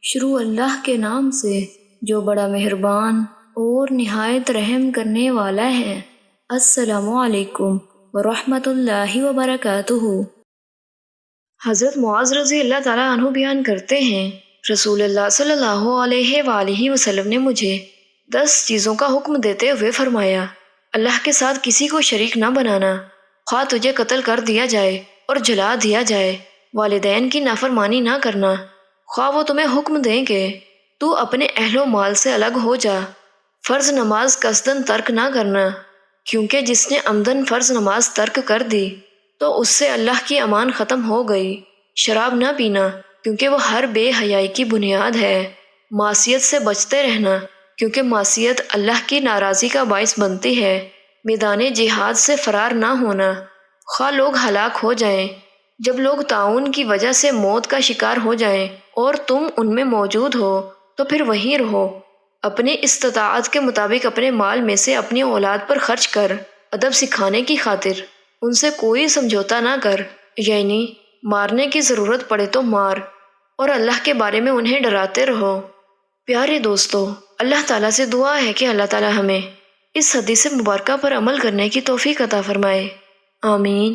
شروع اللہ کے نام سے جو بڑا مہربان اور نہایت رحم کرنے والا ہے۔ السلام علیکم ورحمۃ اللہ وبرکاتہ۔ حضرت معاذ رضی اللہ تعالیٰ عنہ بیان کرتے ہیں، رسول اللہ صلی اللہ علیہ وآلہ وسلم نے مجھے 10 چیزوں کا حکم دیتے ہوئے فرمایا: اللہ کے ساتھ کسی کو شریک نہ بنانا، خواہ تجھے قتل کر دیا جائے اور جلا دیا جائے، والدین کی نافرمانی نہ کرنا، خواہ وہ تمہیں حکم دیں کہ تو اپنے اہل و مال سے الگ ہو جا، فرض نماز قصداً ترک نہ کرنا، کیونکہ جس نے عمداً فرض نماز ترک کر دی تو اس سے اللہ کی امان ختم ہو گئی، شراب نہ پینا کیونکہ وہ ہر بے حیائی کی بنیاد ہے، معصیت سے بچتے رہنا کیونکہ معصیت اللہ کی ناراضی کا باعث بنتی ہے، میدان جہاد سے فرار نہ ہونا، خواہ لوگ ہلاک ہو جائیں، جب لوگ طاعون کی وجہ سے موت کا شکار ہو جائیں اور تم ان میں موجود ہو تو پھر وہیں رہو، اپنی استطاعت کے مطابق اپنے مال میں سے اپنی اولاد پر خرچ کر، ادب سکھانے کی خاطر ان سے کوئی سمجھوتا نہ کر، یعنی مارنے کی ضرورت پڑے تو مار، اور اللہ کے بارے میں انہیں ڈراتے رہو۔ پیارے دوستو، اللہ تعالیٰ سے دعا ہے کہ اللہ تعالیٰ ہمیں اس حدیث مبارکہ پر عمل کرنے کی توفیق عطا فرمائے، آمین۔